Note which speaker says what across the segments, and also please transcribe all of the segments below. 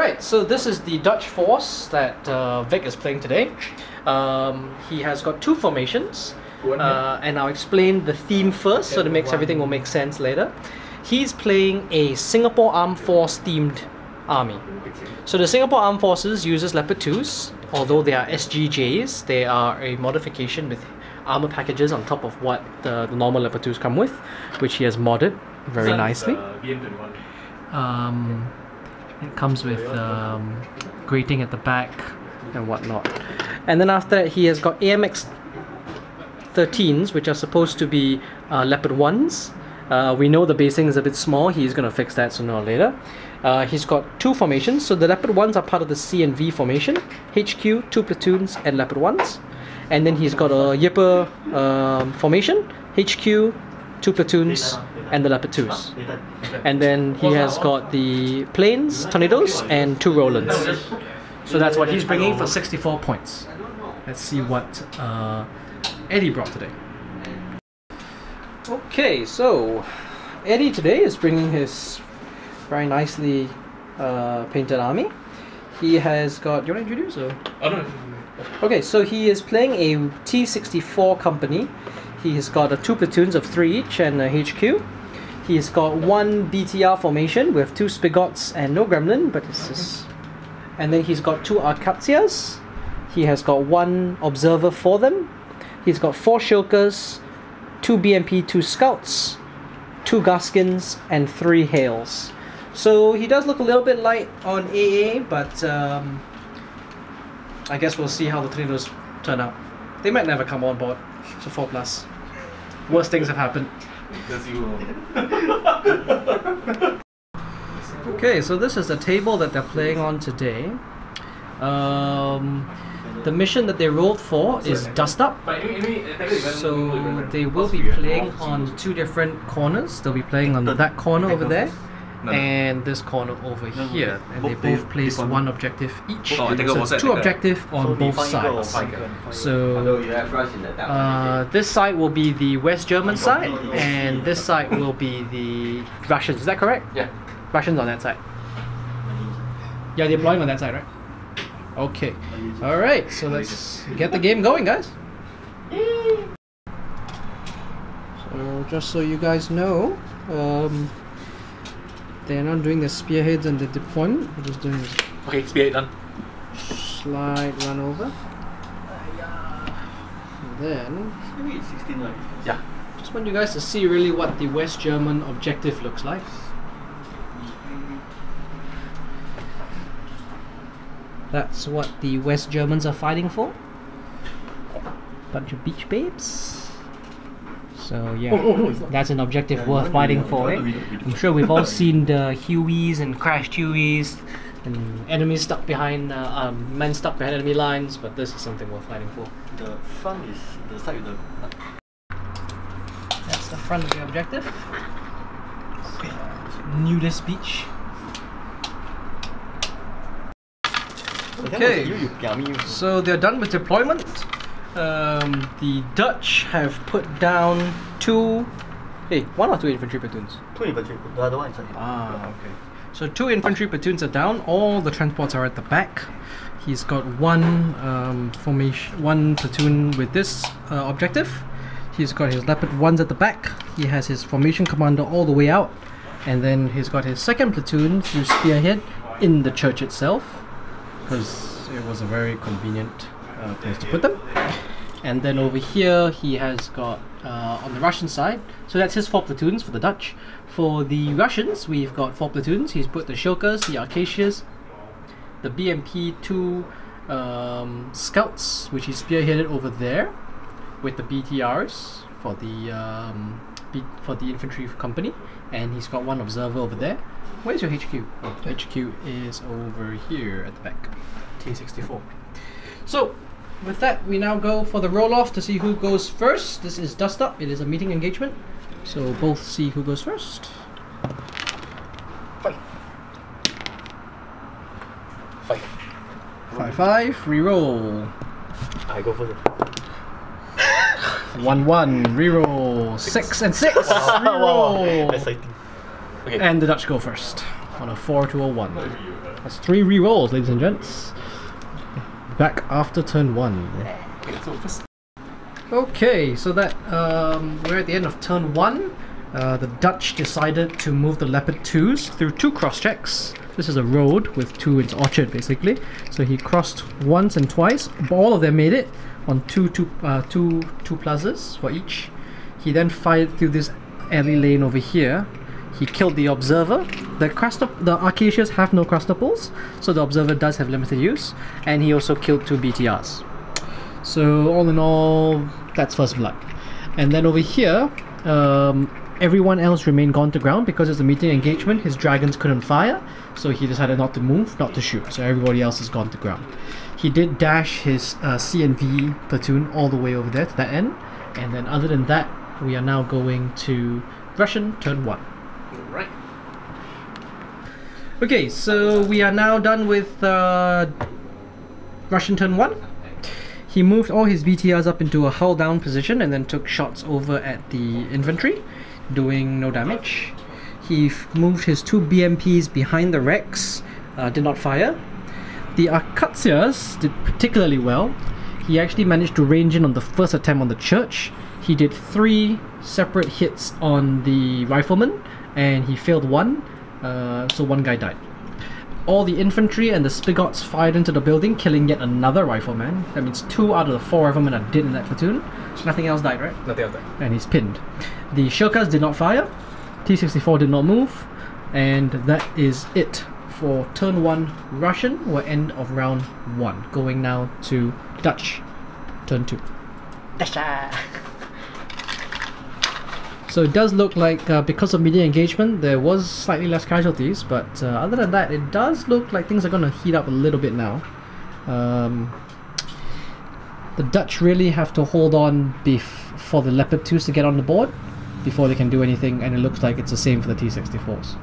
Speaker 1: Alright, so this is the Dutch force that Vic is playing today. He has got two formations, and I'll explain the theme first so that everything will make sense later. He's playing a Singapore Armed Force themed army. So the Singapore Armed Forces uses Leopard 2s, although they are SGJs, they are a modification with armor packages on top of what the normal Leopard 2s come with, which he has modded very nicely. It comes with grating at the back and whatnot. And then after that he has got AMX 13s, which are supposed to be Leopard 1s. We know the basing is a bit small, he's going to fix that sooner or later. He's got two formations, so the Leopard 1s are part of the C and V formation. HQ, 2 platoons and Leopard 1s. And then he's got a Yipper formation, HQ, 2 platoons and the Leopard 2s. And then he has got the planes, tornadoes and 2 Rolands. So that's what he's bringing for 64 points. Let's see what Eddie brought today. Okay, so Eddie today is bringing his very nicely painted army. He has got... Do you want to introduce or?
Speaker 2: Oh, no.
Speaker 1: Okay, so he is playing a T-64 company. He has got 2 platoons of 3 each and a HQ. He's got 1 BTR formation with 2 Spigots and no Gremlin, but it's just... And then he's got 2 Arcatsias. He has got 1 Observer for them. He's got 4 Shilkers, 2 BMP, 2 Scouts, 2 Gaskins, and 3 Hales. So he does look a little bit light on AA, but I guess we'll see how the tornadoes turn out. They might never come on board. It's a 4+. Worst things have happened. Okay, so this is the table that they're playing on today. The mission that they rolled for is Dust Up. So they will be playing on 2 different corners. They'll be playing on that corner over there and this corner over here. And they both place 1 objective each. So it's 2 objectives on both sides. So this side will be the West German side and this side will be the Russians. Is that correct?
Speaker 2: Yeah.
Speaker 1: Russians on that side. Yeah, they're deploying on that side, right? Okay. Alright, so let's get the game going, guys. So, just so you guys know, they're not doing the spearheads and the deployment, we're just doing this.
Speaker 2: Okay, spearhead done.
Speaker 1: Slide, run over. And then...
Speaker 3: Maybe it's 16, right?
Speaker 2: Yeah.
Speaker 1: Just want you guys to see really what the West German objective looks like. That's what the West Germans are fighting for. Bunch of beach babes. So yeah, that's an objective worth fighting for, eh? I'm sure we've all seen the Hueys and crashed Hueys and enemies stuck behind, men stuck behind enemy lines, but this is something worth fighting for.
Speaker 3: The front is the side with the...
Speaker 1: That's the front of the objective. Nudist beach. Okay, so they're done with deployment. The Dutch have put down 1 or 2 infantry platoons?
Speaker 3: 2 infantry, the other one is inside.
Speaker 1: Ah, okay. So 2 infantry platoons are down, all the transports are at the back. He's got 1 platoon with this objective. He's got his Leopard 1s at the back. He has his formation commander all the way out. And then he's got his 2nd platoon through spearhead in the church itself, because it was a very convenient place to put them. And then over here he has got on the Russian side, so that's his 4 platoons for the Dutch. For the Russians we've got 4 platoons. He's put the Shilkers, the Acacias, the BMP 2 Scouts, which he spearheaded over there, with the BTRs for the infantry company, and he's got 1 observer over there. Where's your HQ? Oh, HQ is over here at the back. T-64. So, with that, we now go for the roll-off to see who goes first. This is Dust Up. It is a meeting engagement. So, both see who goes first.
Speaker 2: 5.
Speaker 1: 5-5. Reroll.
Speaker 3: I go first.
Speaker 1: 1-1. Reroll. 6 and 6. Reroll.
Speaker 3: Exciting.
Speaker 2: Okay.
Speaker 1: And the Dutch go first. on a 4-1. That's 3 rerolls, ladies and gents. Back after turn 1. Okay, so that we're at the end of turn 1. The Dutch decided to move the Leopard 2s through 2 cross checks. This is a road with 2 its orchard basically. So he crossed once and twice. All of them made it on two plazas for each. He then fired through this alley lane over here. He killed the observer. The Acacias have no crustaples, so the observer does have limited use. And he also killed 2 BTRs. So all in all, that's first blood. And then over here, everyone else remained gone to ground because it's a meeting engagement. His dragons couldn't fire, so he decided not to move, not to shoot. So everybody else is gone to ground. He did dash his CNV platoon all the way over there to that end. And then other than that, we are now going to Russian turn 1. Right. Okay, so we are now done with Russian turn 1. He moved all his BTRs up into a hull down position and then took shots over at the infantry, doing no damage. He moved his 2 BMPs behind the wrecks, did not fire. The Acacias did particularly well. He actually managed to range in on the first attempt on the church. He did 3 separate hits on the rifleman and he failed 1, so 1 guy died. All the infantry and the spigots fired into the building, killing yet another rifleman. That means 2 out of the 4 riflemen are dead in that platoon. Nothing else died, right?
Speaker 2: Nothing else died.
Speaker 1: And he's pinned. The Shirkas did not fire. T-64 did not move. And that is it for turn 1 Russian, or end of round 1. Going now to Dutch, turn 2. So it does look like, because of media engagement, there was slightly less casualties, but other than that, it does look like things are going to heat up a little bit now. The Dutch really have to hold on for the Leopard 2s to get on the board before they can do anything, and it looks like it's the same for the T-64s.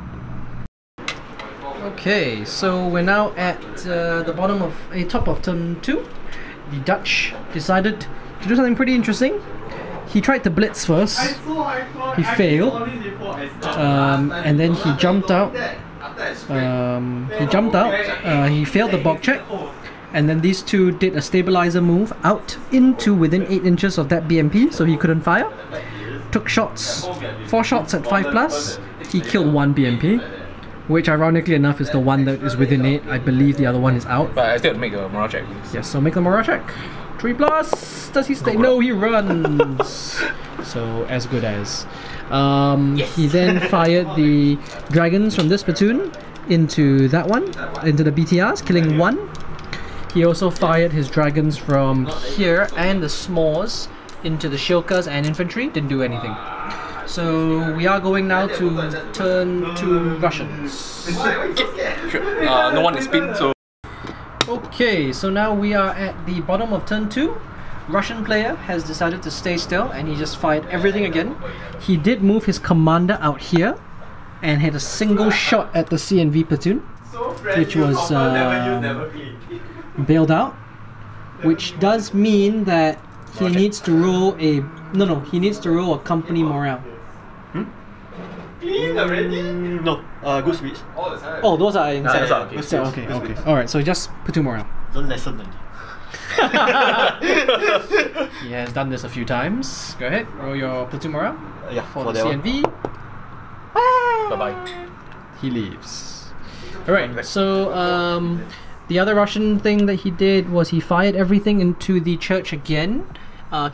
Speaker 1: Okay, so we're now at the bottom of top of turn 2. The Dutch decided to do something pretty interesting. He tried to blitz first. He failed, and then he jumped out. He failed the bog check, and then these 2 did a stabilizer move out into within 8 inches of that BMP, so he couldn't fire. Took shots, 4 shots at 5+. He killed 1 BMP, which ironically enough is the one that is within 8. I believe the other one is out.
Speaker 2: But I still have to make a morale check.
Speaker 1: Yes, so make the morale check. 3+. Does he stay? No, he runs. So as good as. Yes. He then fired the dragons from this platoon into that one, into the BTRs, killing 1. He also fired his dragons from here and the s'mores into the shilkas and infantry. Didn't do anything. So we are going now to turn 2 Russians.
Speaker 2: Sure. No one is pinned, so.
Speaker 1: Okay, so now we are at the bottom of turn 2. Russian player has decided to stay still and he just fired everything again. He did move his commander out here and had a single shot at the CNV platoon, which was bailed out, which does mean that he needs to roll a he needs to roll a company morale.
Speaker 3: No, good speech.
Speaker 1: Oh, those are inside.
Speaker 3: Okay.
Speaker 1: Okay. Alright, so just platoon morale.
Speaker 3: Don't lesson only.
Speaker 1: He has done this a few times. Go ahead, roll your platoon morale.
Speaker 3: Yeah,
Speaker 1: for the CNV.
Speaker 2: Bye bye.
Speaker 1: He leaves. Alright, so the other Russian thing that he did was he fired everything into the church again,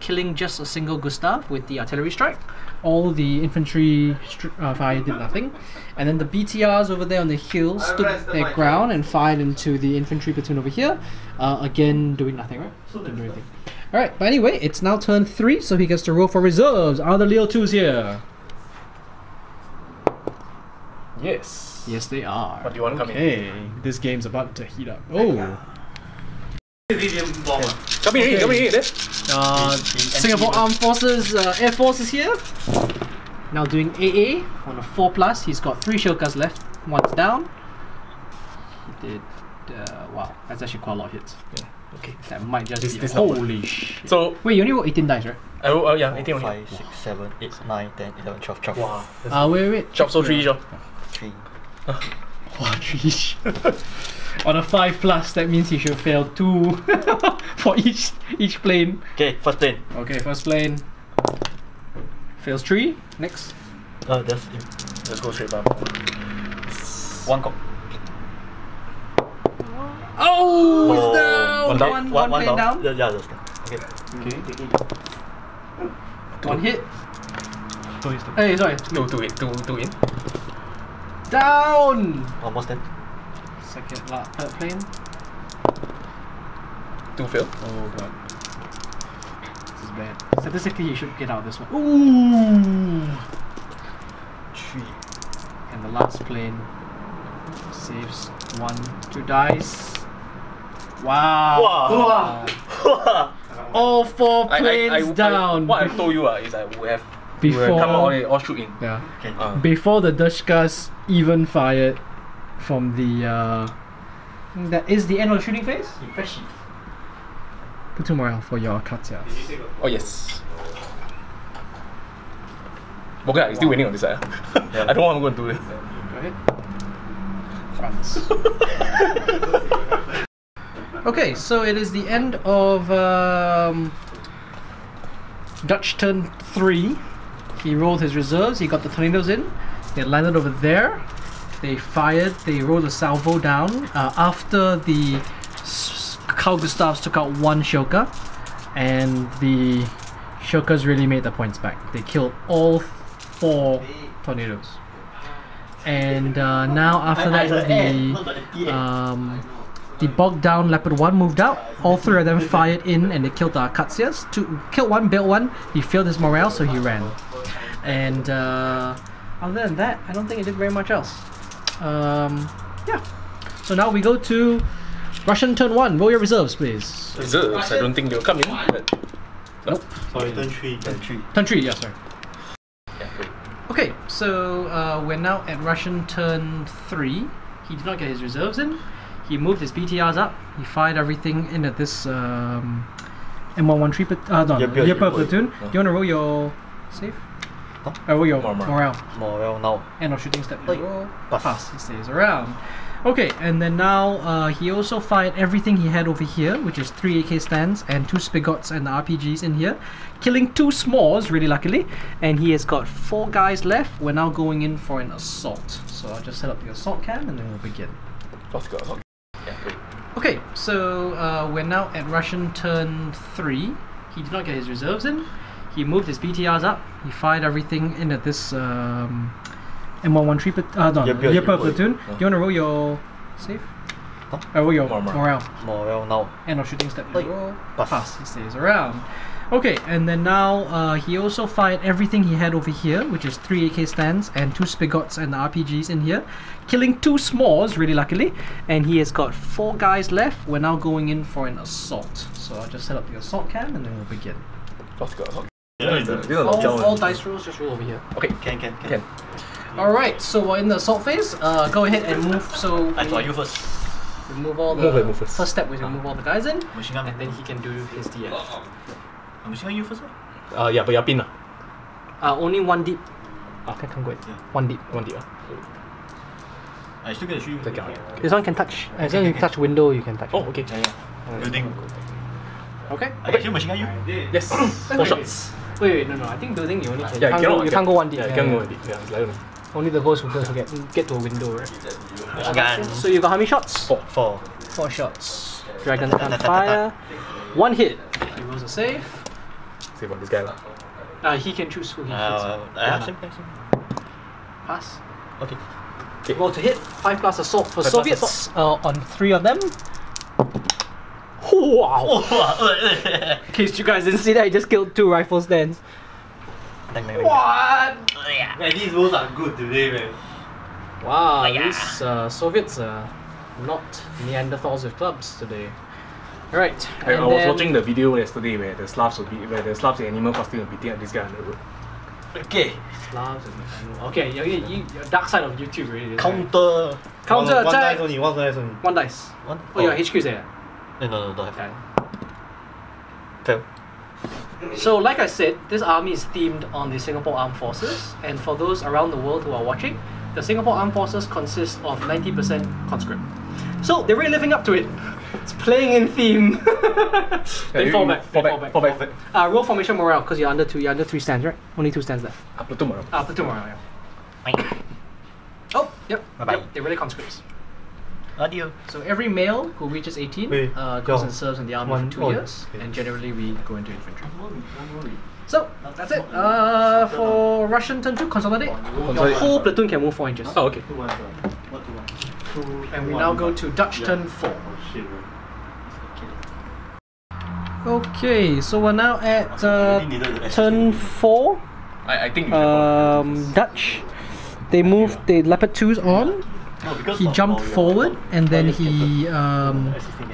Speaker 1: killing just a single Gustav with the artillery strike. All the infantry fire did nothing, and then the BTRs over there on the hill stood their ground and fired into the infantry platoon over here, again doing nothing, right? Didn't do anything. Alright, but anyway, it's now turn 3, so he gets to roll for reserves. Are the LEO2s here?
Speaker 2: Yes.
Speaker 1: Yes, they are.
Speaker 2: What do you want to come in?
Speaker 1: Okay, this game's about to heat up. Oh!
Speaker 2: Come in here.
Speaker 1: Singapore Armed Forces, Air Force is here. Now doing AA on a 4+. He's got 3 shilkas left. One's down. He did. Wow, that's actually quite a lot of hits.
Speaker 2: Yeah. Okay.
Speaker 1: That might just be.
Speaker 2: This
Speaker 1: Holy shit.
Speaker 2: So
Speaker 1: wait, you only rolled 18 dice, right?
Speaker 2: Oh yeah, 18 only.
Speaker 3: 5, 6, 7, 8, 9, 10, 11, 12, 12.
Speaker 2: Wow.
Speaker 1: Wait.
Speaker 2: 12, so 3 each.
Speaker 3: 3.
Speaker 1: Wow, 3 each. On a 5+, that means he should fail 2 for each plane.
Speaker 3: Okay, first plane.
Speaker 1: Okay, first plane. Fails 3. Next.
Speaker 3: That's him.
Speaker 2: Let's go straight down.
Speaker 3: One cock.
Speaker 1: Oh, it's down!
Speaker 2: One down.
Speaker 1: One plane down.
Speaker 3: Yeah, that's down. Okay.
Speaker 1: Okay. One hit.
Speaker 2: Two hits.
Speaker 1: Hey, sorry.
Speaker 2: Two in.
Speaker 1: Down!
Speaker 3: Almost dead.
Speaker 1: Third plane.
Speaker 2: 2 fail.
Speaker 1: Oh god. This is bad. Statistically, you should get out this one. Ooh!
Speaker 3: 3.
Speaker 1: And the last plane saves 1, 2 dice. Wow!
Speaker 3: Wow.
Speaker 1: All 4 planes down.
Speaker 2: What I told you is that we have
Speaker 1: Before-
Speaker 2: come out all shoot in.
Speaker 1: Yeah.
Speaker 3: Okay.
Speaker 1: Before the Dushkas even fired from the that is the end of the shooting phase? Put 2 morale for your cuts, yeah.
Speaker 2: Oh yes. Okay, he's still winning on this side. I don't know what I'm going to do.
Speaker 1: Go ahead. France. Okay, so it is the end of Dutch turn 3. He rolled his reserves, he got the tornadoes in, they landed over there, they fired, they rolled a salvo down after the Carl Gustavs took out 1 Shoka, and the Shokas really made the points back. They killed all 4 tornadoes. And now after that, the bogged down Leopard 1 moved out. All 3 of them fired in and they killed the Akatsias. Killed 1, built 1. He failed his morale, so he ran. And other than that, I don't think he did very much else. Yeah. So now we go to Russian turn 1. Roll your reserves, please.
Speaker 2: Reserves, I don't think they'll come in. But
Speaker 1: Nope.
Speaker 3: Sorry, turn 3.
Speaker 1: Turn 3, yeah, sorry.
Speaker 2: yeah, wait.
Speaker 1: Okay, so we're now at Russian turn 3. He did not get his reserves in. He moved his BTRs up. He fired everything in at this M113 Leopard platoon. Do you want to roll your save?
Speaker 3: Huh?
Speaker 1: Roll your
Speaker 2: Morale.
Speaker 1: morale.
Speaker 3: Morale now.
Speaker 1: End of shooting step.
Speaker 3: Like,
Speaker 1: Roll.
Speaker 3: pass.
Speaker 1: Pass. He stays around. Okay, and then now he also fired everything he had over here, which is 3 AK stands and 2 Spigots and the RPGs in here, killing 2 S'mores, really luckily, and he has got 4 guys left. We're now going in for an assault. So I'll just set up the assault cam and then we'll begin.
Speaker 2: Let's go. Yeah, wait.
Speaker 1: Okay, so we're now at Russian turn 3. He did not get his reserves in. He moved his BTRs up. He fired everything in at this M113 Leopard platoon. Do you want to roll your save?
Speaker 3: Huh?
Speaker 1: Roll your
Speaker 2: Morale.
Speaker 3: Morale now.
Speaker 1: End of shooting step.
Speaker 3: Like,
Speaker 1: Roll.
Speaker 3: pass.
Speaker 1: Pass. He stays around. Okay, and then now he also fired everything he had over here, which is 3 AK stands and 2 Spigots and the RPGs in here, killing 2 S'mores, really luckily, and he has got 4 guys left. We're now going in for an assault. So I'll just set up the assault cam and then we'll begin.
Speaker 2: Let's go.
Speaker 1: All dice rolls just roll over here.
Speaker 2: Okay,
Speaker 3: Can.
Speaker 1: Alright, so we're in the assault phase. Go ahead and move. So
Speaker 3: I thought you first.
Speaker 1: remove all the
Speaker 2: Move first.
Speaker 1: first step was remove all the guys in,
Speaker 3: Machine gun.
Speaker 1: and then he can do his DF.
Speaker 3: Machine gun you first?
Speaker 2: yeah, but you're pin.
Speaker 1: Only 1 deep. Can't go.
Speaker 3: Yeah.
Speaker 1: 1 deep.
Speaker 2: 1 deal.
Speaker 3: I still get a shoot.
Speaker 1: This one can touch. As long as you can touch window, you can touch.
Speaker 2: Oh, okay.
Speaker 3: Yeah. Building.
Speaker 1: Okay.
Speaker 3: I can shoot machine gun you?
Speaker 2: Yes. 4 shots.
Speaker 1: Wait, no. I think building you only can.
Speaker 2: Yeah,
Speaker 1: you can't go 1 deep.
Speaker 2: Yeah, you can't go 1 deep. Yeah, it's like that.
Speaker 1: Only the host who get to a window, right?
Speaker 3: Machine gun.
Speaker 1: So you got how many shots?
Speaker 3: 4.
Speaker 1: 4 shots. Dragon on fire. 1 hit. He rolls a save.
Speaker 2: Save on this guy lah.
Speaker 1: He can choose who he hits.
Speaker 3: I have same.
Speaker 1: Pass.
Speaker 3: Okay.
Speaker 1: Roll to hit. 5+ assault for
Speaker 2: 5+
Speaker 1: Soviets. On 3 of them. Wow! In case you guys didn't see that, he just killed 2 rifle stands. What?
Speaker 3: Man, these rolls are good today, man.
Speaker 1: Wow, these Soviets are not Neanderthals with clubs today. Alright.
Speaker 2: I was watching the video yesterday where the Slavs in animal costume were beating up this guy on the road.
Speaker 3: Okay.
Speaker 1: Slavs and okay, your dark side of YouTube really.
Speaker 3: Counter.
Speaker 1: Counter
Speaker 3: One
Speaker 1: attack.
Speaker 3: dice only.
Speaker 1: 1 dice.
Speaker 3: One?
Speaker 1: Oh, your HQ is there.
Speaker 3: No, don't have.
Speaker 1: Okay.
Speaker 3: Fail.
Speaker 1: So, like I said, this army is themed on the Singapore Armed Forces, and for those around the world who are watching, the Singapore Armed Forces consists of 90% conscript. So they're really living up to it. It's playing in theme. They fall back.
Speaker 2: Fall back.
Speaker 1: Roll formation morale because you're under 3 stands, right? Only 2 stands left.
Speaker 2: Platoon morale.
Speaker 1: Platoon morale, yeah. Oh, yep.
Speaker 3: Bye-bye.
Speaker 1: Yep, they're really conscripts.
Speaker 3: Adieu.
Speaker 1: So every male who reaches 18 goes and serves in the army for 2 years, and generally we go into infantry. So that's it. For Russian turn 2, consolidate. Your whole platoon can move 4 inches.
Speaker 2: Oh, okay.
Speaker 1: And we now go to Dutch turn 4. Okay, so we're now at turn 4.
Speaker 2: I think
Speaker 1: Dutch. They moved the Leopard 2s on. He jumped forward and then he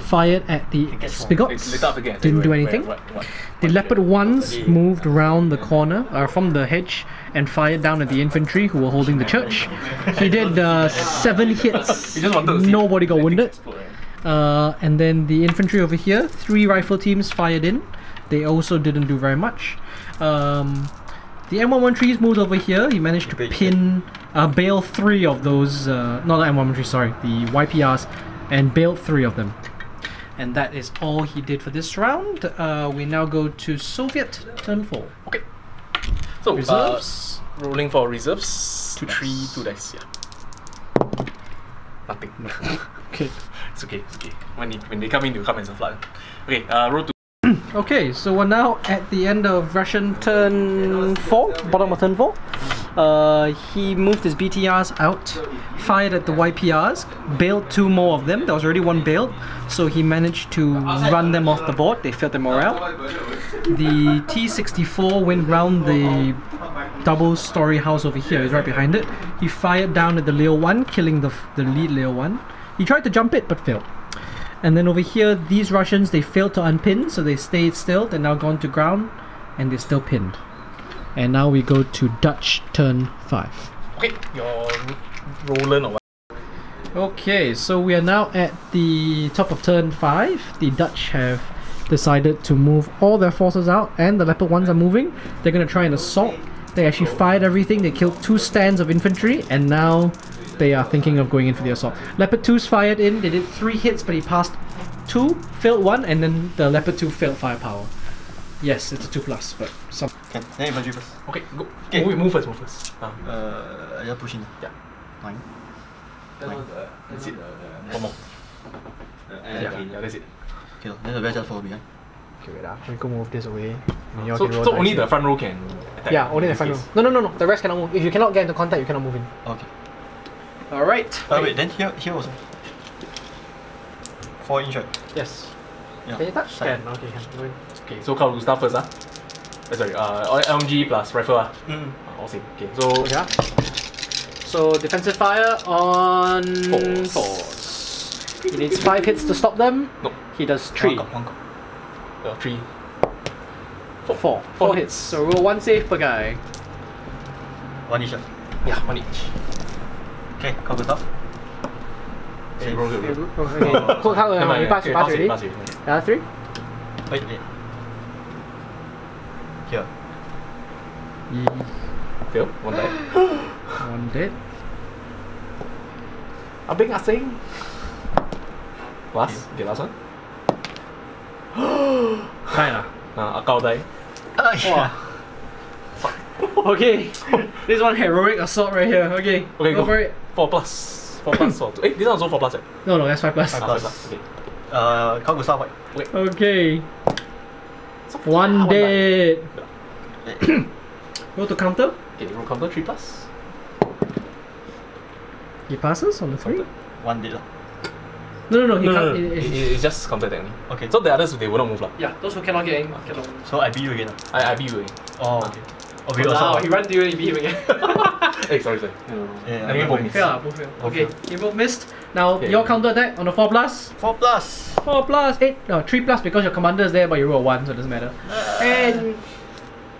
Speaker 1: fired at the spigots. Didn't do anything. The Leopard 1s moved around the corner from the hedge and fired down at the infantry who were holding the church. He did 7 hits. Nobody got wounded. And then the infantry over here, 3 rifle teams fired in. They also didn't do very much. The M113s moved over here. He managed to pin, bail 3 of those, not the M113, sorry, the YPRs, and bailed 3 of them. And that is all he did for this round. We now go to Soviet turn 4.
Speaker 2: Okay. So
Speaker 1: reserves.
Speaker 2: Rolling for reserves. 2, 3, 2 dice. Yeah. Nothing.
Speaker 1: Okay.
Speaker 2: It's okay. It's okay. When they come in, they'll come as a flood. Okay. Roll 2.
Speaker 1: Okay, so we're now at the end of Russian turn 4, bottom of turn 4. He moved his BTRs out, fired at the YPRs, bailed 2 more of them. There was already 1 bailed, so he managed to run them off the board. They failed their morale. The T-64 went round the double-story house over here. He's right behind it. He fired down at the LEO1, killing the lead LEO1. He tried to jump it, but failed. And then over here, these Russians, they failed to unpin, so they stayed still. They're now gone to ground, and they're still pinned. And now we go to Dutch turn 5.
Speaker 2: Okay, your Roland or what?
Speaker 1: Okay, so we are now at the top of turn 5. The Dutch have decided to move all their forces out, and the Leopard 1s are moving. They're going to try an assault. They actually fired everything. They killed 2 stands of infantry, and now they are thinking of going in for the assault. Leopard 2s fired in. They did 3 hits, but he passed 2, failed 1, and then the Leopard 2 failed firepower. Yes, it's a 2+, but some.
Speaker 3: Can then infantry first.
Speaker 2: Okay, go. Okay. Move first.
Speaker 3: Yeah, push in.
Speaker 2: Yeah.
Speaker 3: 9.
Speaker 2: That's it. One more. Yeah, that's it.
Speaker 3: Okay, then the rest just follow behind.
Speaker 1: Okay, wait, let me go move this away.
Speaker 2: So only the front row can attack?
Speaker 1: Yeah, only the front row. No. The rest cannot move. If you cannot get into contact, you cannot move in.
Speaker 3: Okay.
Speaker 1: Alright.
Speaker 3: Wait, then here also. 4 inch, right?
Speaker 1: Yes.
Speaker 3: Yeah.
Speaker 1: Can you touch?
Speaker 3: Side.
Speaker 1: Can. Okay, can. Go in.
Speaker 2: Okay, so Carl, start first. Sorry, LMG plus rifle. All same. Okay, so.
Speaker 1: Yeah. So defensive fire on
Speaker 2: 4s.
Speaker 1: He needs 5 hits to stop them.
Speaker 2: No.
Speaker 1: He does 3.
Speaker 2: 3.
Speaker 1: 4 hits. So roll 1 save per guy.
Speaker 3: 1 each.
Speaker 2: Yeah, 1 each.
Speaker 3: Okay, cover top.
Speaker 2: Okay, roll.
Speaker 1: Okay. Cool, how you pass already? Yeah, 3.
Speaker 3: Wait. Here.
Speaker 2: Fail. 1 die.
Speaker 1: 1 dead. Abing asing.
Speaker 2: Last. Okay, last one.
Speaker 1: Die lah.
Speaker 2: Akao die.
Speaker 1: Wow. Okay. This one heroic assault right here. Okay.
Speaker 2: Okay,
Speaker 1: go for it.
Speaker 2: 4+. 4+. So, this one also 4+, right?
Speaker 1: No, that's 5+.
Speaker 3: 5+.
Speaker 2: Okay.
Speaker 3: Count to start white.
Speaker 2: Wait.
Speaker 1: Okay. 1 dead. Roll to counter.
Speaker 2: Okay, roll counter 3+.
Speaker 1: He passes on the 3.
Speaker 3: 1 dead.
Speaker 1: No.
Speaker 2: It's just counter attack only.
Speaker 3: Okay.
Speaker 2: So the others, they will not move.
Speaker 1: Yeah, those who cannot get in, cannot.
Speaker 3: So I beat you again.
Speaker 2: I beat you again.
Speaker 3: Oh, okay. Oh, we
Speaker 1: Now
Speaker 3: also.
Speaker 1: he ran to you and you beat him again.
Speaker 2: Hey, sorry.
Speaker 3: Yeah,
Speaker 2: I think both miss.
Speaker 1: Both fail. Okay, you both missed. Now
Speaker 2: Okay.
Speaker 1: your counter attack on the 4+.
Speaker 3: 4+.
Speaker 1: 4+, 8, no, 3+ because your commander is there but you roll 1, so it doesn't matter. And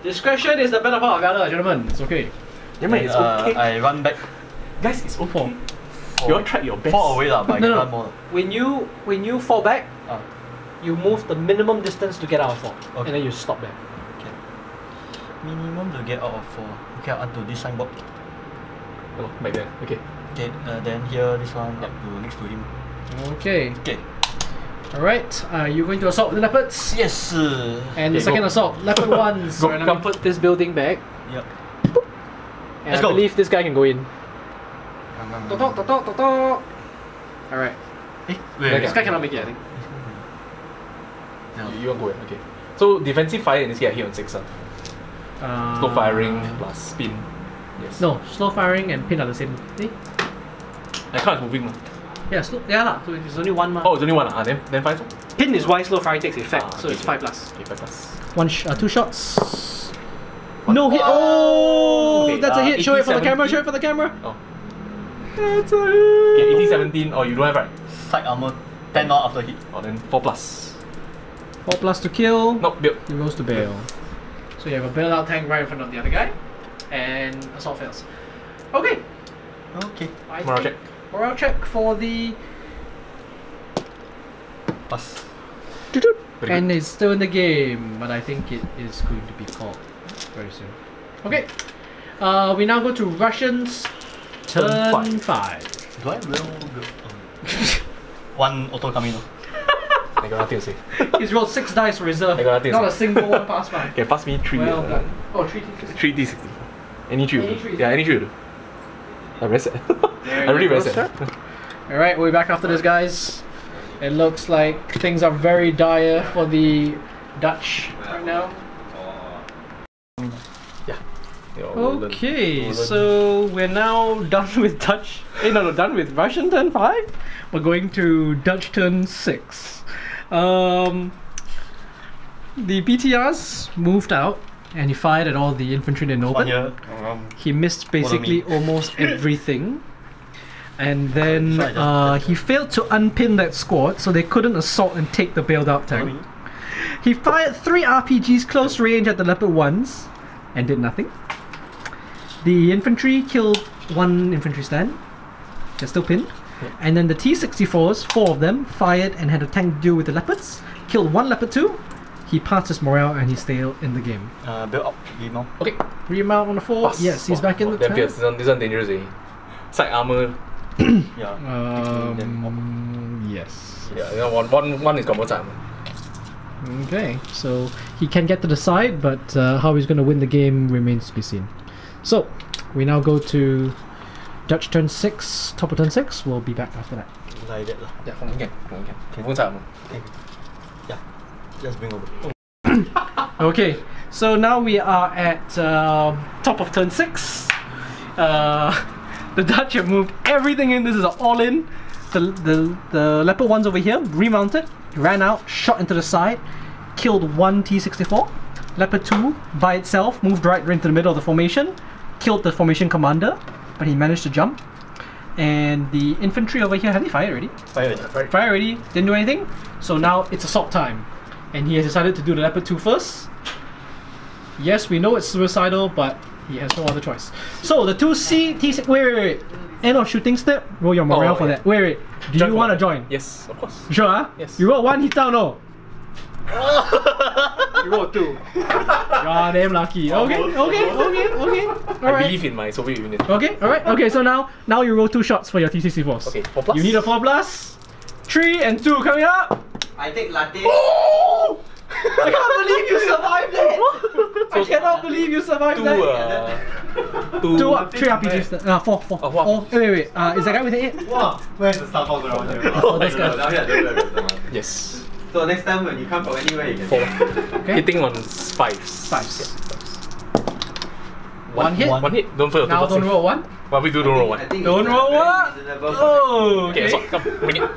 Speaker 1: discretion is the better part of valor, gentlemen. It's okay.
Speaker 2: It's okay.
Speaker 3: I run back.
Speaker 2: Guys, it's okay.
Speaker 1: 4.
Speaker 2: You all tried your best.
Speaker 3: 4 away lah, but I can
Speaker 1: No.
Speaker 3: run more.
Speaker 1: When you fall back, you move the minimum distance to get out of 4.
Speaker 3: Okay.
Speaker 1: And then you stop there.
Speaker 3: Okay. Minimum to get out of 4. Okay, onto this signboard.
Speaker 2: Oh, back there. Okay.
Speaker 3: Okay, then here, this one up to next to him.
Speaker 1: Okay.
Speaker 3: Okay.
Speaker 1: Alright, you're going to assault the leopards.
Speaker 3: Yes.
Speaker 1: And the
Speaker 2: Okay,
Speaker 1: second
Speaker 2: go.
Speaker 1: assault, leopard ones.
Speaker 2: Go,
Speaker 1: Alright, I'm
Speaker 2: come.
Speaker 1: gonna put this building back.
Speaker 3: Yep.
Speaker 1: And
Speaker 3: Let's
Speaker 1: I
Speaker 3: go.
Speaker 1: believe this guy can go in. Alright.
Speaker 3: Wait,
Speaker 1: This guy cannot make it, I think.
Speaker 2: You want to go in? Okay. So defensive fire in this case I hit on 6. Slow firing plus spin. Yes.
Speaker 1: No, slow firing and pin are the same. Eh?
Speaker 2: I can't moving.
Speaker 1: Yeah, slow. Yeah, lah. So it's only one. Ma.
Speaker 2: Oh, it's only one. Then 5.
Speaker 1: Pin is why slow firing takes effect, so
Speaker 2: okay,
Speaker 1: it's 5 plus.
Speaker 2: Okay, 5 plus.
Speaker 1: Two shots. No hit. Oh,
Speaker 2: Okay,
Speaker 1: that's a hit. Show it for the
Speaker 2: 80-17.
Speaker 1: camera. Show it for the camera.
Speaker 2: Oh.
Speaker 1: That's a hit.
Speaker 2: Okay, 18-17. Oh, you don't have right?
Speaker 3: Side armor 10 out after hit.
Speaker 2: Oh, then 4 plus.
Speaker 1: 4 plus to kill.
Speaker 2: Nope, build.
Speaker 1: He rolls to bail. So you have a bailout tank right in front of the other guy, and assault fails. Okay.
Speaker 3: Okay.
Speaker 2: Morale check.
Speaker 1: Morale check for the.
Speaker 3: Pass.
Speaker 2: Very
Speaker 1: And
Speaker 2: good.
Speaker 1: it's still in the game, but I think it is going to be called very soon. Okay. We now go to Russians. Turn 5.
Speaker 3: Do I will build? One auto coming.
Speaker 2: I got nothing to say.
Speaker 1: He's rolled 6 dice for reserve.
Speaker 2: I got nothing to
Speaker 1: Not a
Speaker 2: say.
Speaker 1: single one pass by.
Speaker 2: Okay, pass me 3.
Speaker 1: Well done. Oh, 3
Speaker 2: 3 D60. Any 3 will
Speaker 1: Any
Speaker 2: do.
Speaker 1: three.
Speaker 2: Yeah, any 3 will do. I'm very sad. I'm really very sad.
Speaker 1: Alright, we'll be back after this, guys. It looks like things are very dire for the Dutch right now.
Speaker 2: Yeah, we'll learn.
Speaker 1: Okay,
Speaker 2: We'll learn.
Speaker 1: so we're now done with Dutch. Done with Russian turn 5. We're going to Dutch turn 6. The BTRs moved out and he fired at all the infantry in the
Speaker 3: One
Speaker 1: open.
Speaker 3: here.
Speaker 1: He missed basically almost everything. And then he failed to unpin that squad, so they couldn't assault and take the bailed out tank. He fired 3 RPGs close range at the Leopard 1s and did nothing. The infantry killed 1 infantry stand. They're still pinned. And then the T-64s, 4 of them, fired and had a tank duel with the Leopards. Killed 1 Leopard 2. He passed his morale and he's still in the game.
Speaker 3: Build up. Remount.
Speaker 2: Okay.
Speaker 1: Remount on the 4.
Speaker 2: Pass.
Speaker 1: Yes, he's back in the
Speaker 2: Damn
Speaker 1: turn.
Speaker 2: fierce. This one dangerous. Side armor.
Speaker 3: Yeah.
Speaker 1: Yes.
Speaker 2: Yeah, one is combo side armor.
Speaker 1: Okay, so he can get to the side, but how he's going to win the game remains to be seen. So, we now go to Dutch turn 6, top of turn 6. We'll be back after that.
Speaker 3: Like that lah.
Speaker 2: Yeah, không can. Không side armor.
Speaker 3: Yeah. Just bring over.
Speaker 1: Okay, so now we are at top of turn 6. The Dutch have moved everything in. This is an all-in. The Leopard 1's over here, remounted, ran out, shot into the side, killed 1 T-64. Leopard 2 by itself moved right into the middle of the formation, killed the formation commander, but he managed to jump. And the infantry over here, have they fired already?
Speaker 3: Fire.
Speaker 1: Fired already, didn't do anything. So now it's assault time. And he has decided to do the Leopard 2 first. Yes, we know it's suicidal, but he has no other choice. So the 2C T6. Wait. End of shooting step. Roll your morale for
Speaker 2: yeah.
Speaker 1: that. Wait. Do
Speaker 2: Join
Speaker 1: you
Speaker 2: for
Speaker 1: want to
Speaker 2: that.
Speaker 1: join?
Speaker 2: Yes, of course.
Speaker 1: You sure, huh?
Speaker 2: Yes.
Speaker 1: You roll 1, he's down, no? You roll 2. You are damn lucky. Okay.
Speaker 2: I
Speaker 1: Alright.
Speaker 2: believe in my Soviet Union.
Speaker 1: Okay, alright. Okay, so now you roll 2 shots for your T-64s.
Speaker 2: Okay, 4 plus.
Speaker 1: You need a 4 plus. 3 and 2 coming up.
Speaker 4: I take latte.
Speaker 1: Oh! I can't believe you survived that! I cannot believe you survived
Speaker 2: Two,
Speaker 1: that! 3 RPGs. 4.
Speaker 2: Oh, wow.
Speaker 1: Wait. Is that guy with the 8?
Speaker 3: Wow. Where's the Star Fox around here?
Speaker 1: Oh, this guy.
Speaker 2: Yes.
Speaker 4: So next time when you come from anywhere, you can
Speaker 2: 4.
Speaker 1: Okay.
Speaker 2: Hitting on 5s.
Speaker 1: 5s. One hit.
Speaker 2: One hit. Don't fail.
Speaker 1: Now don't roll 1.
Speaker 2: What we do, don't roll 1.
Speaker 4: I think
Speaker 1: Don't
Speaker 4: it's
Speaker 1: roll
Speaker 4: very
Speaker 1: what?
Speaker 4: reasonable.
Speaker 1: Oh,
Speaker 2: Okay,
Speaker 1: okay.
Speaker 2: assault. Come, bring it.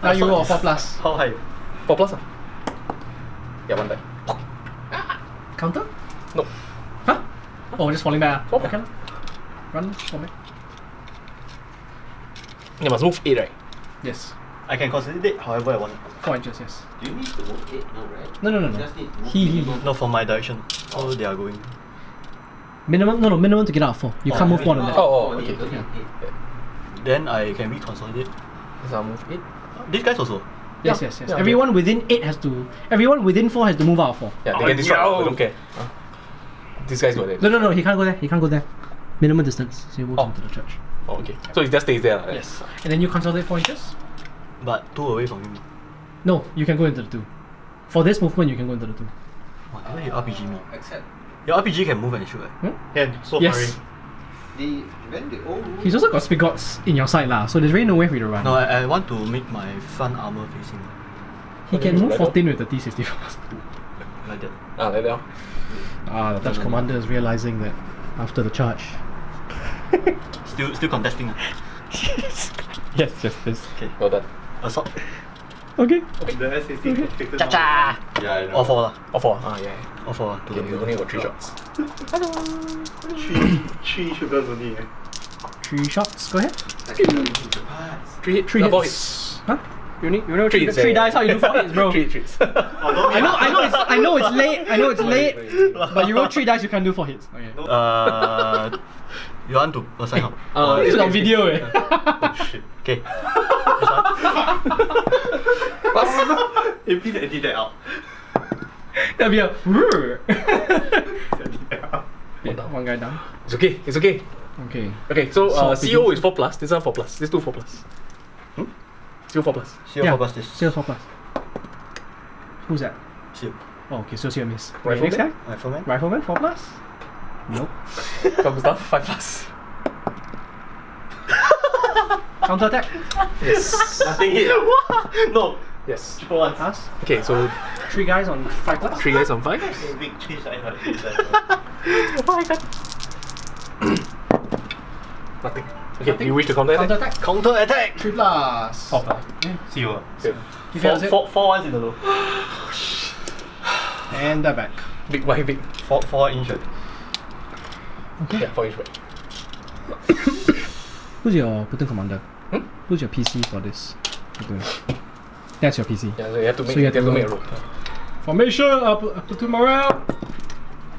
Speaker 1: Now you roll a 4 plus.
Speaker 3: How high?
Speaker 2: 4 plus. Yeah, 1 die.
Speaker 1: Counter?
Speaker 2: No.
Speaker 1: Huh? Oh, just falling back.
Speaker 2: Fall back.
Speaker 1: Okay. Run, fall back.
Speaker 2: You must move 8, right?
Speaker 1: Yes.
Speaker 3: I can consolidate however I want.
Speaker 1: 4 inches, yes.
Speaker 4: Do you need to move 8 now, right?
Speaker 1: No.
Speaker 4: You just need to move
Speaker 1: He.
Speaker 4: minimum.
Speaker 3: No, from my direction. So they are going.
Speaker 1: Minimum to get out of 4. You can't move more than that.
Speaker 2: Oh,
Speaker 4: only-
Speaker 2: okay.
Speaker 4: only
Speaker 1: Yeah.
Speaker 4: 8.
Speaker 3: Then I can reconsolidate.
Speaker 2: So I'll move 8.
Speaker 3: These guys also.
Speaker 1: Yes.
Speaker 2: Yeah,
Speaker 1: Everyone within 8 has to. Everyone within 4 has to move out of 4.
Speaker 2: Yeah, they can destroy. I don't care. These guys go there.
Speaker 1: No. He can't go there. minimum distance, so he moves
Speaker 2: Oh.
Speaker 1: into the church.
Speaker 2: Oh, okay. So it just stays there. Right?
Speaker 1: Yes. And then you consolidate 4 inches.
Speaker 3: But 2 away from him.
Speaker 1: No, you can go into the 2. For this movement, you can go into the 2.
Speaker 3: Wow, I you RPG me.
Speaker 4: Except
Speaker 3: Your RPG can move and shoot. Eh?
Speaker 5: Yeah, so
Speaker 1: Yes.
Speaker 4: when the old rules.
Speaker 1: He's also got Spigots in your side lah, so there's really no way for you to run.
Speaker 3: No, I want to make my front armor facing
Speaker 1: He can
Speaker 2: Okay,
Speaker 1: move
Speaker 2: like
Speaker 1: 14 with the T-64.
Speaker 3: like that.
Speaker 2: Like that.
Speaker 1: The Dutch commander is realizing that after the charge.
Speaker 3: Still contesting.
Speaker 1: Yes, just this.
Speaker 3: Okay.
Speaker 2: Well done.
Speaker 3: Assault.
Speaker 1: Okay.
Speaker 5: The SAC conflicted.
Speaker 3: Cha-cha!
Speaker 5: Yeah, I know.
Speaker 3: All 4 lah.
Speaker 2: All 4. Yeah.
Speaker 3: All 4 to
Speaker 2: Okay,
Speaker 3: the
Speaker 2: you only got 3 shots.
Speaker 5: Three sugars only.
Speaker 1: 3 shots, go ahead.
Speaker 2: 3 hits.
Speaker 1: 3
Speaker 2: 4
Speaker 1: hits. Huh? You know 3
Speaker 2: Three
Speaker 1: hits.
Speaker 2: hits,
Speaker 1: 3
Speaker 2: yeah.
Speaker 1: dice, how you do 4 hits, bro?
Speaker 2: 3 hits.
Speaker 1: I know it's late, but you roll 3 dice, you can't do 4 hits. Okay.
Speaker 3: You want to assign how?
Speaker 1: It's on video eh.
Speaker 3: Oh shit. Okay.
Speaker 5: Hey, please edit that out.
Speaker 1: That'll be a
Speaker 5: Edit that out.
Speaker 1: yeah, 1 guy down.
Speaker 2: It's okay. It's okay.
Speaker 1: Okay.
Speaker 2: Okay, so
Speaker 1: So
Speaker 2: CO
Speaker 1: begins-
Speaker 2: is 4 plus. This one 4 plus. This 2 4 plus. CO 4 plus.
Speaker 3: Seal
Speaker 1: Yeah.
Speaker 3: 4 plus this.
Speaker 1: Seal 4 plus. Who's that?
Speaker 3: Seal.
Speaker 1: Oh, okay, so seal miss. Okay,
Speaker 2: Rifleman?
Speaker 1: next guy?
Speaker 3: Rifleman.
Speaker 1: Rifleman 4 plus? Nope.
Speaker 2: Come stuff 5 plus.
Speaker 1: Counter attack?
Speaker 2: Yes.
Speaker 5: Nothing hit. No.
Speaker 2: Yes.
Speaker 5: For once.
Speaker 1: Pass.
Speaker 2: Okay, so
Speaker 1: 3 guys on 5 plus?
Speaker 2: 3 guys on 5.
Speaker 5: Big change I had.
Speaker 2: Oh my god. Nothing. Okay, you wish to counter
Speaker 1: Counter
Speaker 2: attack?
Speaker 1: attack?
Speaker 3: Counter attack!
Speaker 1: 3 plus.
Speaker 5: 4 plus. See you.
Speaker 2: Good.
Speaker 1: If he has it.
Speaker 5: 4 ones in the low.
Speaker 1: And they're back.
Speaker 2: Big, why big?
Speaker 3: 4 inch.
Speaker 1: Okay.
Speaker 2: Yeah, 4 inch back.
Speaker 1: Who's your platoon commander?
Speaker 2: Hmm?
Speaker 1: Who's your PC for this platoon? That's your PC.
Speaker 2: Yeah, so you have to make,
Speaker 1: So you have to
Speaker 2: make a
Speaker 1: roll.
Speaker 2: roll.
Speaker 1: Formation, platoon morale.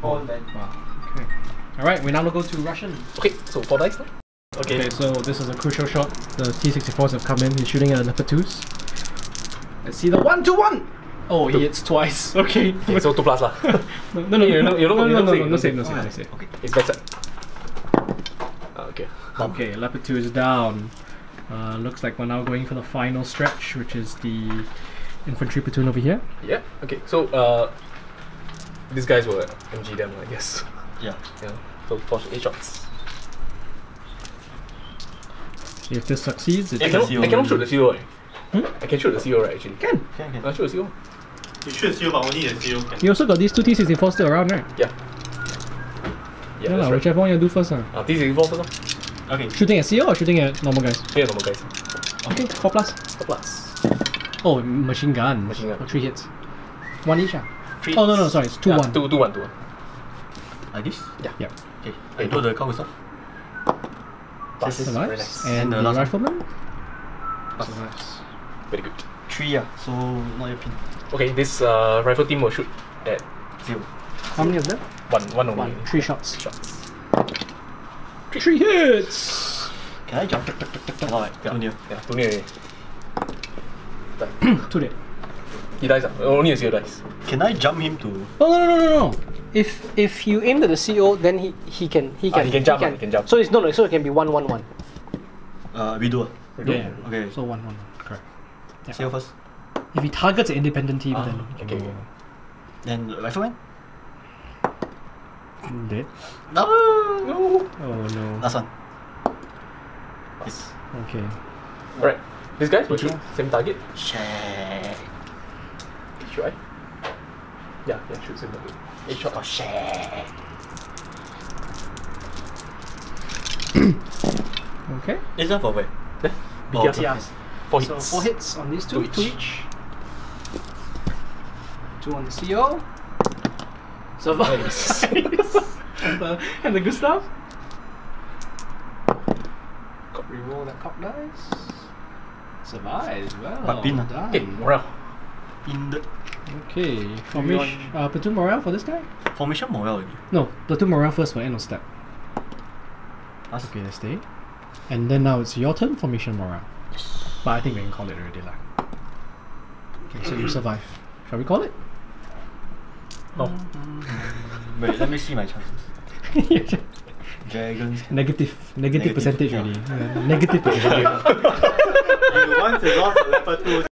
Speaker 4: on then.
Speaker 1: Wow. Okay. Alright, we now go to Russian.
Speaker 2: Okay, so 4 dice now.
Speaker 1: Okay, so this is a crucial shot. The T-64s have come in. He's shooting at a Leopard 2s. Let's see the 1-1! Oh, he hits twice. Okay.
Speaker 2: Okay, so 2 plus lah.
Speaker 1: No, no save.
Speaker 3: Okay.
Speaker 2: It's better. Okay.
Speaker 1: Okay, Leopard 2 is down. Looks like we're now going for the final stretch, which is the infantry platoon over here.
Speaker 2: Yeah. Okay. So these guys will MG them, I guess.
Speaker 3: Yeah.
Speaker 2: Yeah. So for 8 shots.
Speaker 1: If this succeeds, it's
Speaker 2: I cannot shoot the CO, right?
Speaker 1: Hmm?
Speaker 2: I can shoot the CO, right? Actually.
Speaker 1: Can.
Speaker 3: Can.
Speaker 2: I shoot the CO.
Speaker 5: You should seal, but only the seal can.
Speaker 1: You also got these 2 T-64s still around, right?
Speaker 2: Yeah. Yeah.
Speaker 1: lah,
Speaker 2: That's right.
Speaker 1: whichever one you do first.
Speaker 2: T64 first. Lah.
Speaker 3: Okay.
Speaker 1: Shooting at CO or shooting at normal guys?
Speaker 2: Yeah, normal guys.
Speaker 1: Okay, 4 plus.
Speaker 2: 4 plus.
Speaker 1: Oh, machine gun.
Speaker 2: Machine gun.
Speaker 1: For 3 hits. 1 each.
Speaker 2: Three
Speaker 1: Oh, no,
Speaker 2: hits.
Speaker 1: sorry, it's 2-1.
Speaker 2: 2-1.
Speaker 3: Like this?
Speaker 2: Yeah.
Speaker 1: Yep.
Speaker 3: Okay. I do the count stuff.
Speaker 2: Pass.
Speaker 1: So
Speaker 2: Very
Speaker 1: nice.
Speaker 2: nice.
Speaker 1: And
Speaker 3: The
Speaker 1: the
Speaker 3: last one.
Speaker 1: rifleman?
Speaker 2: Pass.
Speaker 1: So nice.
Speaker 2: Very good.
Speaker 3: 3 so not your pin.
Speaker 2: Okay, this rifle team will shoot at
Speaker 3: 0.
Speaker 1: How many of them?
Speaker 2: one only.
Speaker 1: 3 shots.
Speaker 2: Shots.
Speaker 1: 3 hits!
Speaker 3: Can I jump? Cannot, right?
Speaker 2: Yeah.
Speaker 3: Too near.
Speaker 2: Yeah, too near already. Done.
Speaker 1: 2 dead.
Speaker 2: He dies. Only a CO dies.
Speaker 3: Can I jump him to...
Speaker 1: No. If you aim at the CO, then he can
Speaker 2: he can jump, he can jump.
Speaker 1: So it's so it can be 1-1-1.
Speaker 3: We do.
Speaker 1: Yeah.
Speaker 3: Okay.
Speaker 1: So 1-1. Correct. Yeah.
Speaker 3: Seal first.
Speaker 1: If he targets an independent team, then he can
Speaker 2: okay.
Speaker 1: go.
Speaker 3: Then rifleman?
Speaker 1: Dead.
Speaker 3: No!
Speaker 2: No.
Speaker 1: Oh no.
Speaker 3: Last one.
Speaker 2: Pass.
Speaker 1: Okay.
Speaker 2: Alright. These guys will shoot same target.
Speaker 3: Shit.
Speaker 2: Should I? Yeah, shoot same target. 8 shot.
Speaker 3: Oh shit.
Speaker 1: Okay.
Speaker 3: Is that for where?
Speaker 2: There. Be
Speaker 3: Oh,
Speaker 2: careful.
Speaker 3: okay.
Speaker 2: 4
Speaker 1: So
Speaker 2: hits.
Speaker 1: 4 hits on these 2. 2 each. 2 on the CO. Survive.
Speaker 2: Nice.
Speaker 1: and the Gustav. Reroll that cop dice. Survives. Well
Speaker 3: But pin,
Speaker 1: done.
Speaker 2: Okay, morale.
Speaker 3: In the
Speaker 1: Okay. Formation. Platoon morale for this guy?
Speaker 3: formation morale already.
Speaker 1: No, platoon morale first for end of step.
Speaker 3: Us?
Speaker 1: Okay, let's stay. And then now it's your turn, formation morale. But I think we can call it already lah. Okay, so you survive. Shall we call it?
Speaker 2: Oh.
Speaker 3: Wait, let me see my chances. Dragons.
Speaker 1: Negative
Speaker 3: Negative,
Speaker 1: percentage
Speaker 3: yeah.
Speaker 1: already. Negative percentage.
Speaker 5: You once you lost a Leopard 2